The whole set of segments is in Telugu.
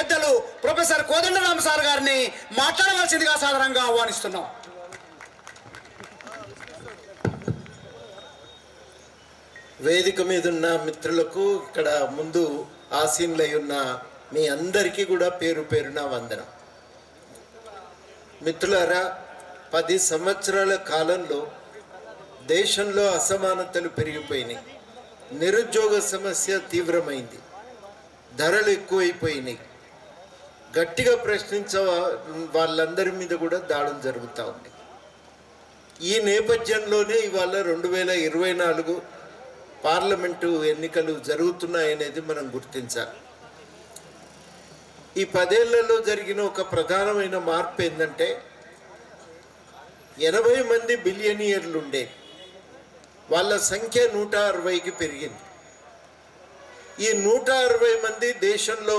పెద్దలు ప్రొఫెసర్ కోదండరామ సార్ గారిని మాట్లాడవలసిందిగా సాధారణంగా ఆహ్వానిస్తున్నాం. వేదిక మీద ఉన్న మిత్రులకు, ఇక్కడ ముందు ఆసీనులై ఉన్న మీ అందరికీ కూడా పేరు పేరున వందనం. మిత్రులారా, 10 సంవత్సరాల కాలంలో దేశంలో అసమానతలు పెరిగిపోయినాయి, నిరుద్యోగ సమస్య తీవ్రమైంది, ధరలు ఎక్కువైపోయినాయి, గట్టిగా ప్రశ్నించే వాళ్ళందరి మీద కూడా దాడులు జరుగుతూ ఉన్నాయి. ఈ నేపథ్యంలోనే ఇవాళ 2024 పార్లమెంటు ఎన్నికలు జరుగుతున్నాయనేది మనం గుర్తించాలి. ఈ 10 ఏళ్లలో జరిగిన ఒక ప్రధానమైన మార్పు ఏంటంటే 80 మంది బిలియనీర్లు ఉండే వాళ్ళ సంఖ్య 160కి పెరిగింది. ఈ 160 మంది దేశంలో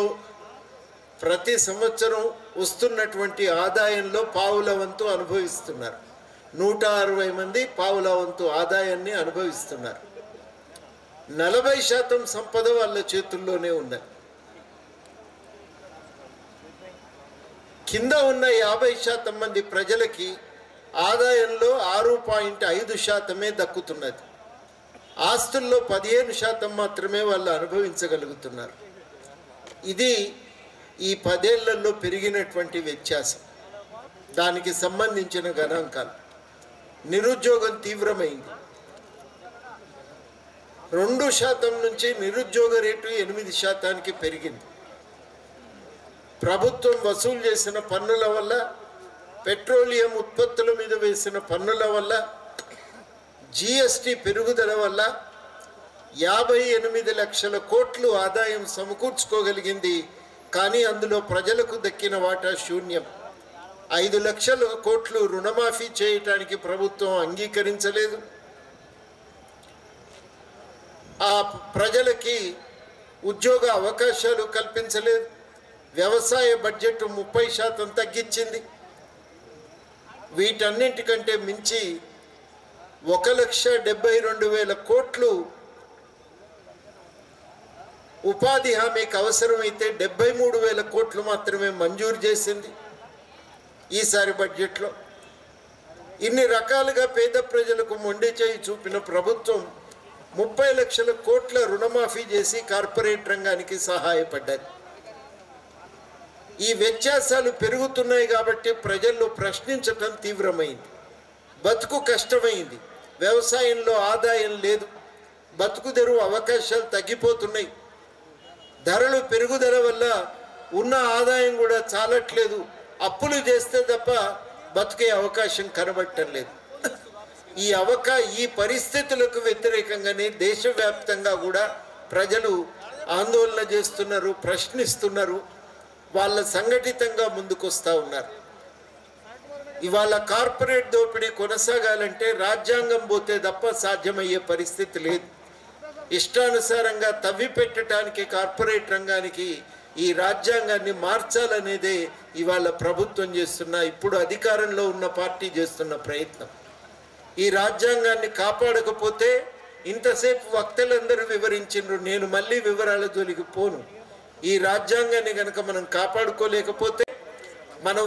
ప్రతి సంవత్సరం వస్తున్నటువంటి ఆదాయంలో పావుల వంతు అనుభవిస్తున్నారు. 160 మంది పావుల వంతు ఆదాయాన్ని అనుభవిస్తున్నారు. 40% సంపద వాళ్ళ చేతుల్లోనే ఉన్నది. కింద ఉన్న 50% మంది ప్రజలకి ఆదాయంలో 6.5% దక్కుతున్నది. ఆస్తుల్లో 15% మాత్రమే వాళ్ళు అనుభవించగలుగుతున్నారు. ఇది ఈ 10 ఏళ్లలో పెరిగినటువంటి వ్యత్యాసం. దానికి సంబంధించిన గణాంకాలు. నిరుద్యోగం తీవ్రమైంది. 2% నుంచి నిరుద్యోగ రేటు 8%కి పెరిగింది. ప్రభుత్వం వసూలు చేసిన పన్నుల వల్ల, పెట్రోలియం ఉత్పత్తుల మీద వేసిన పన్నుల వల్ల, జిఎస్టి పెరుగుదల వల్ల 58 లక్షల కోట్లు ఆదాయం సమకూర్చుకోగలిగింది. కానీ అందులో ప్రజలకు దక్కిన వాటా శూన్యం. 5 లక్షల కోట్లు రుణమాఫీ చేయటానికి ప్రభుత్వం అంగీకరించలేదు. ఆ ప్రజలకి ఉద్యోగ అవకాశాలు కల్పించలేదు. వ్యవసాయ బడ్జెట్ 30% తగ్గించింది. వీటన్నింటికంటే మించి 1,72,000 కోట్లు ఉపాధి హామీకి అవసరమైతే 73,000 కోట్లు మాత్రమే మంజూరు చేసింది ఈసారి బడ్జెట్లో. ఇన్ని రకాలుగా పేద ప్రజలకు మొండి చేయి చూపిన ప్రభుత్వం 30 లక్షల కోట్ల రుణమాఫీ చేసి కార్పొరేట్ రంగానికి సహాయపడ్డది. ఈ వ్యత్యాసాలు పెరుగుతున్నాయి కాబట్టి ప్రజల్లో ప్రశ్నించటం తీవ్రమైంది. బతుకు కష్టమైంది. వ్యవసాయంలో ఆదాయం లేదు. బతుకు తెరువు అవకాశాలు తగ్గిపోతున్నాయి. ధరలు పెరుగుదల వల్ల ఉన్న ఆదాయం కూడా చాలట్లేదు. అప్పులు చేస్తే తప్ప బతుకే అవకాశం కనబడటం లేదు. ఈ పరిస్థితులకు వ్యతిరేకంగానే దేశవ్యాప్తంగా కూడా ప్రజలు ఆందోళన చేస్తున్నారు, ప్రశ్నిస్తున్నారు, వాళ్ళ సంఘటితంగా ముందుకొస్తూ ఉన్నారు. ఇవాళ కార్పొరేట్ దోపిడీ కొనసాగాలంటే రాజ్యాంగం పోతే తప్ప సాధ్యమయ్యే పరిస్థితి లేదు. ఇష్టానుసారంగా తవ్వి పెట్టడానికి కార్పొరేట్ రంగానికి ఈ రాజ్యాంగాన్ని మార్చాలనేదే ఇవాళ ప్రభుత్వం ఇప్పుడు అధికారంలో ఉన్న పార్టీ చేస్తున్న ప్రయత్నం. ఈ రాజ్యాంగాన్ని కాపాడకపోతే ఇంతసేపు వక్తలందరూ వివరించిండ్రు, నేను మళ్ళీ వివరాల జోలికి పోను. ఈ రాజ్యాంగాన్ని కనుక మనం కాపాడుకోలేకపోతే మనం